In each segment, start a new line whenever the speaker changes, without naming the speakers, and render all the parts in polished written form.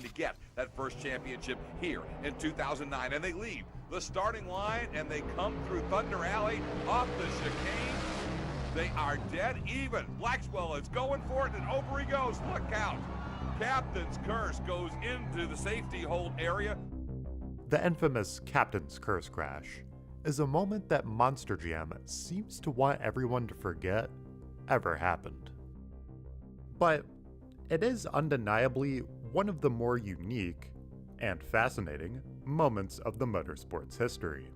to get that first championship here in 2009. And they leave the starting line and they come through Thunder Alley off the chicane. They are dead even. Blackswell is going for it, and over he goes. Look out. Captain's Curse goes into the safety hold area.
The infamous Captain's Curse crash is a moment that Monster Jam seems to want everyone to forget ever happened. But it is undeniably one of the more unique and fascinating moments of the motorsports history.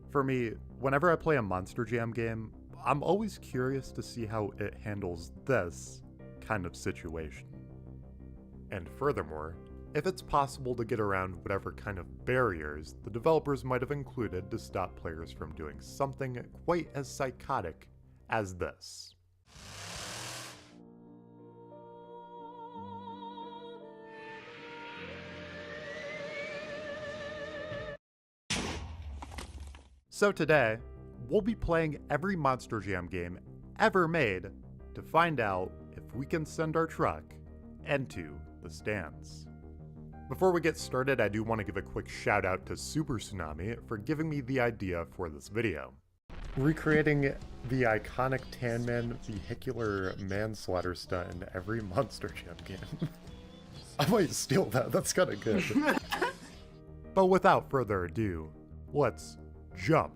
For me, whenever I play a Monster Jam game, I'm always curious to see how it handles this kind of situation. And furthermore, if it's possible to get around whatever kind of barriers the developers might have included to stop players from doing something quite as psychotic as this. So today, we'll be playing every Monster Jam game ever made to find out if we can send our truck into the stands. Before we get started, I do want to give a quick shout out to Super Tsunami for giving me the idea for this video. Recreating the iconic Tan Man vehicular manslaughter stunt in every Monster Jam game. I might steal that, that's kinda good. But without further ado, let's jump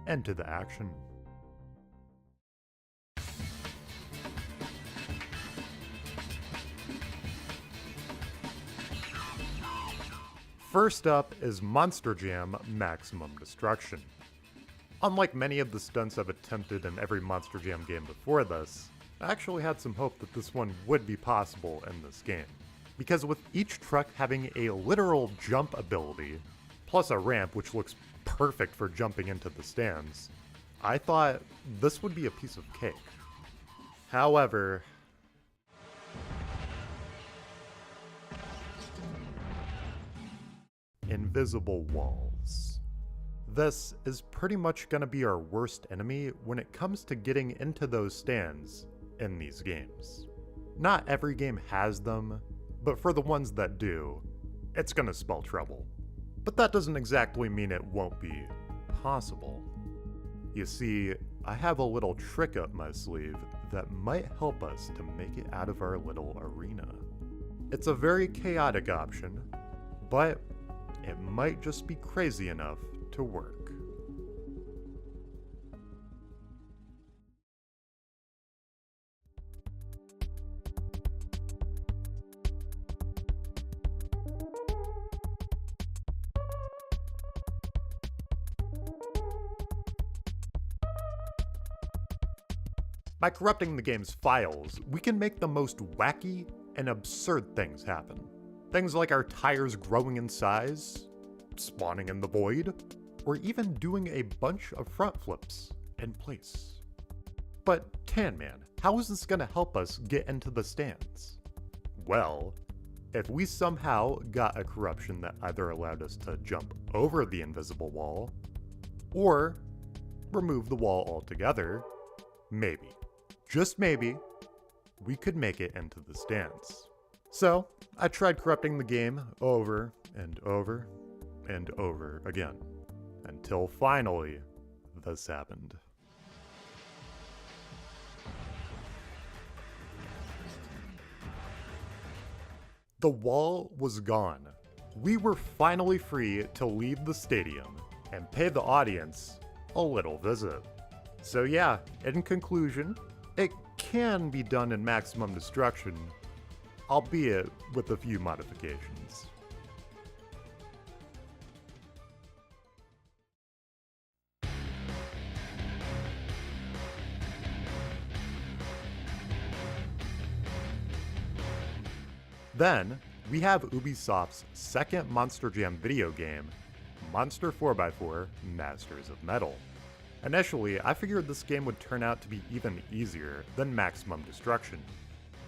into the action. First up is Monster Jam Maximum Destruction. Unlike many of the stunts I've attempted in every Monster Jam game before this, I actually had some hope that this one would be possible in this game. Because with each truck having a literal jump ability, plus a ramp which looks perfect for jumping into the stands, I thought this would be a piece of cake. However, invisible walls. This is pretty much gonna be our worst enemy when it comes to getting into those stands in these games. Not every game has them, but for the ones that do, it's gonna spell trouble. But that doesn't exactly mean it won't be possible. You see, I have a little trick up my sleeve that might help us to make it out of our little arena. It's a very chaotic option, but it might just be crazy enough to work. By corrupting the game's files, we can make the most wacky and absurd things happen. Things like our tires growing in size, spawning in the void, or even doing a bunch of front flips in place. But Tan Man, how is this gonna help us get into the stands? Well, if we somehow got a corruption that either allowed us to jump over the invisible wall, or remove the wall altogether, maybe, just maybe, we could make it into the stands. So, I tried corrupting the game over and over and over again, until finally, this happened. The wall was gone. We were finally free to leave the stadium and pay the audience a little visit. So yeah, in conclusion, it can be done in Maximum Destruction, albeit with a few modifications. Then, we have Ubisoft's second Monster Jam video game, Monster 4x4 Masters of Metal. Initially, I figured this game would turn out to be even easier than Maximum Destruction,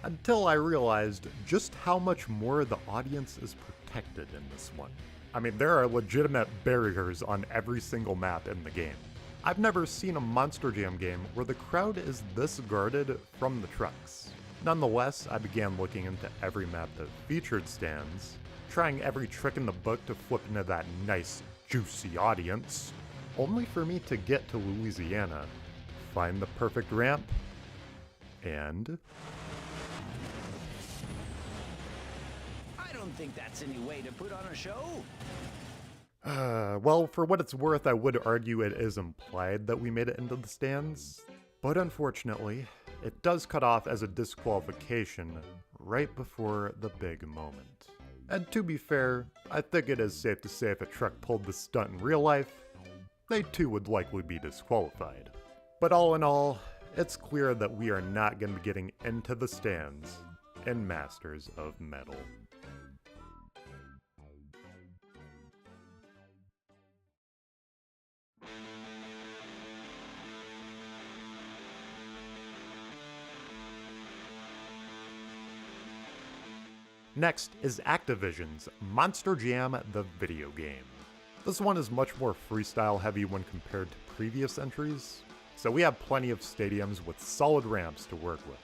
until I realized just how much more the audience is protected in this one. I mean, there are legitimate barriers on every single map in the game. I've never seen a Monster Jam game where the crowd is this guarded from the trucks. Nonetheless, I began looking into every map that featured stands, trying every trick in the book to flip into that nice, juicy audience, only for me to get to Louisiana, find the perfect ramp, and...
I don't think that's any way to put on a show.
Well, for what it's worth, I would argue it is implied that we made it into the stands, but unfortunately, it does cut off as a disqualification right before the big moment. And to be fair, I think it is safe to say if a truck pulled this stunt in real life, they too would likely be disqualified. But all in all, it's clear that we are not going to be getting into the stands in Masters of Metal. Next is Activision's Monster Jam the video game. This one is much more freestyle heavy when compared to previous entries, so we have plenty of stadiums with solid ramps to work with.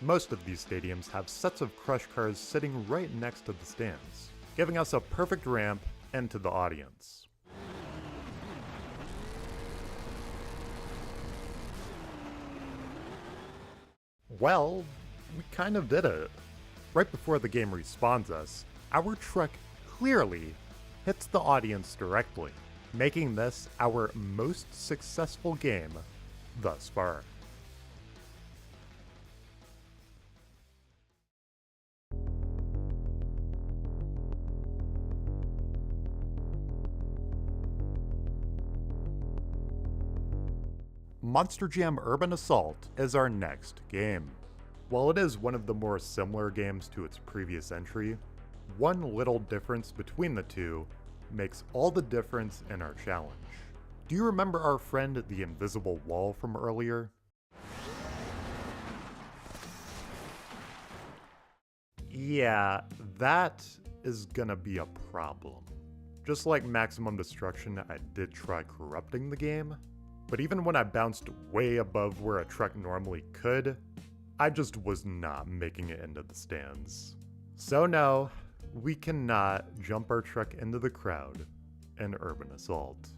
Most of these stadiums have sets of crush cars sitting right next to the stands, giving us a perfect ramp into the audience. Well, we kind of did it. Right before the game respawns us, our truck clearly hits the audience directly, making this our most successful game thus far. Monster Jam Urban Assault is our next game. While it is one of the more similar games to its previous entry, one little difference between the two makes all the difference in our challenge. Do you remember our friend the invisible wall from earlier? Yeah, that is gonna be a problem. Just like Maximum Destruction, I did try corrupting the game, but even when I bounced way above where a truck normally could, I just was not making it into the stands. So no, we cannot jump our truck into the crowd in Urban Assault.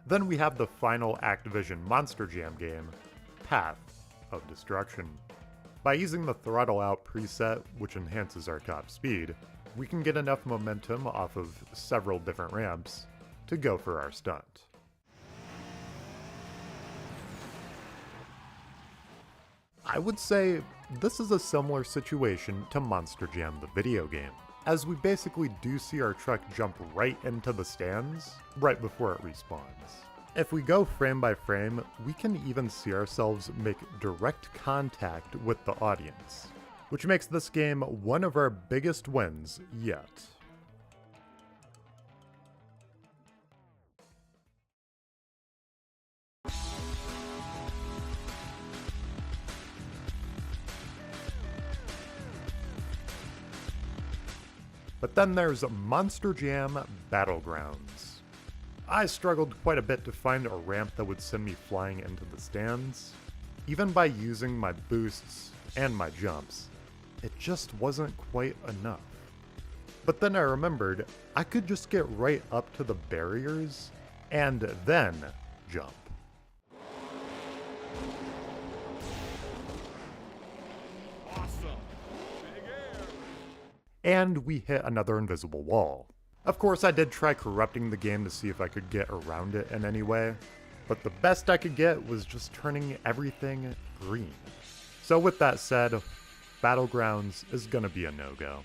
Then we have the final Activision Monster Jam game, Path of Destruction. By using the throttle out preset, which enhances our top speed, we can get enough momentum off of several different ramps to go for our stunt. I would say this is a similar situation to Monster Jam the video game, as we basically do see our truck jump right into the stands right before it respawns. If we go frame by frame, we can even see ourselves make direct contact with the audience, which makes this game one of our biggest wins yet. But then there's Monster Jam Battlegrounds. I struggled quite a bit to find a ramp that would send me flying into the stands. Even by using my boosts and my jumps, it just wasn't quite enough. But then I remembered I could just get right up to the barriers and then jump.
Awesome. Big air.
And we hit another invisible wall. Of course, I did try corrupting the game to see if I could get around it in any way, but the best I could get was just turning everything green. So with that said, Battlegrounds is gonna be a no-go.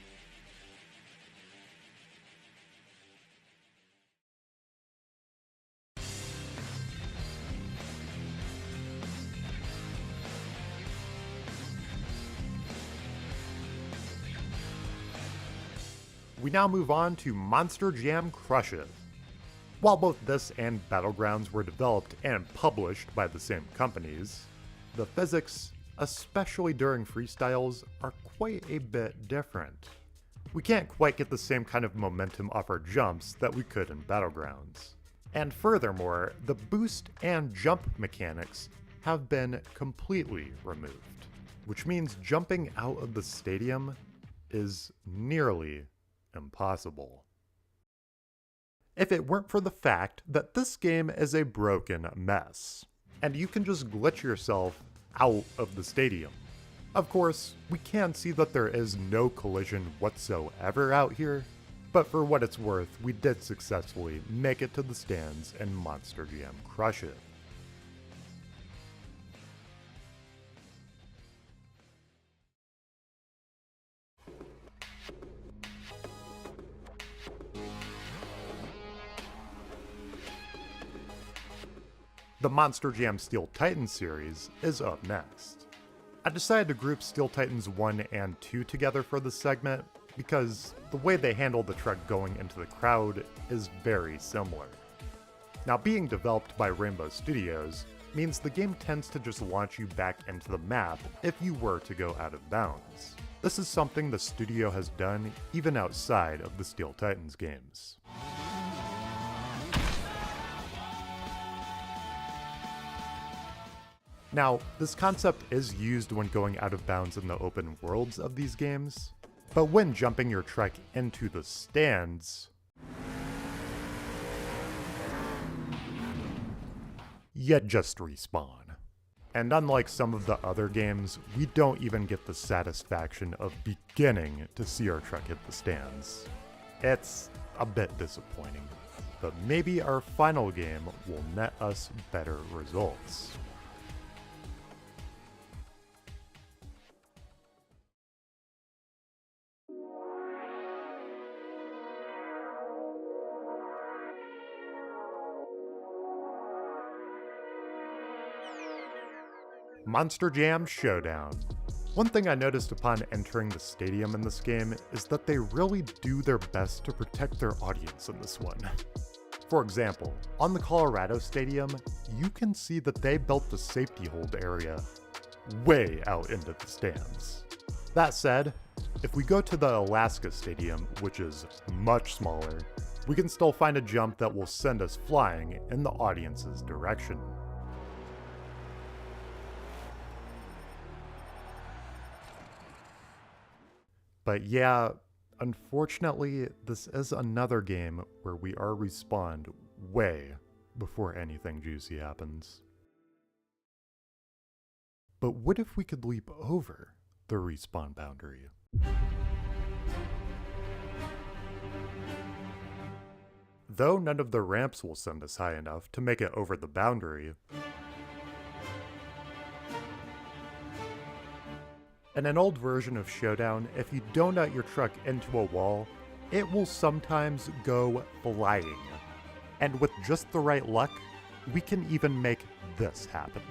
We now move on to Monster Jam Crush It. While both this and Battlegrounds were developed and published by the same companies, the physics, especially during freestyles, are quite a bit different. We can't quite get the same kind of momentum off our jumps that we could in Battlegrounds. And furthermore, the boost and jump mechanics have been completely removed, which means jumping out of the stadium is nearly impossible. If it weren't for the fact that this game is a broken mess, and you can just glitch yourself out of the stadium. Of course, we can see that there is no collision whatsoever out here, but for what it's worth, we did successfully make it to the stands and Monster Jam crush it. The Monster Jam Steel Titans series is up next. I decided to group Steel Titans 1 and 2 together for this segment because the way they handle the truck going into the crowd is very similar. Now, being developed by Rainbow Studios means the game tends to just launch you back into the map if you were to go out of bounds. This is something the studio has done even outside of the Steel Titans games. Now, this concept is used when going out of bounds in the open worlds of these games, but when jumping your truck into the stands, you just respawn. And unlike some of the other games, we don't even get the satisfaction of beginning to see our truck hit the stands. It's a bit disappointing, but maybe our final game will net us better results. Monster Jam Showdown. One thing I noticed upon entering the stadium in this game is that they really do their best to protect their audience in this one. For example, on the Colorado Stadium, you can see that they built the safety hold area way out into the stands. That said, if we go to the Alaska Stadium, which is much smaller, we can still find a jump that will send us flying in the audience's direction. But yeah, unfortunately, this is another game where we are respawned way before anything juicy happens. But what if we could leap over the respawn boundary? Though none of the ramps will send us high enough to make it over the boundary, in an old version of Showdown, if you donut your truck into a wall, it will sometimes go flying. And with just the right luck, we can even make this happen.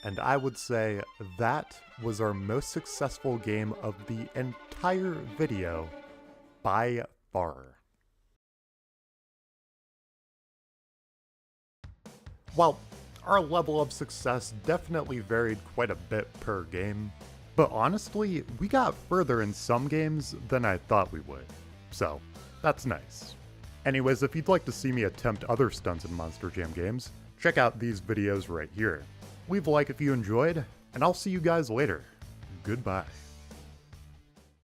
And I would say that was our most successful game of the entire video by far. While our level of success definitely varied quite a bit per game, but honestly, we got further in some games than I thought we would. So, that's nice. Anyways, if you'd like to see me attempt other stunts in Monster Jam games, check out these videos right here. Leave a like if you enjoyed, and I'll see you guys later. Goodbye.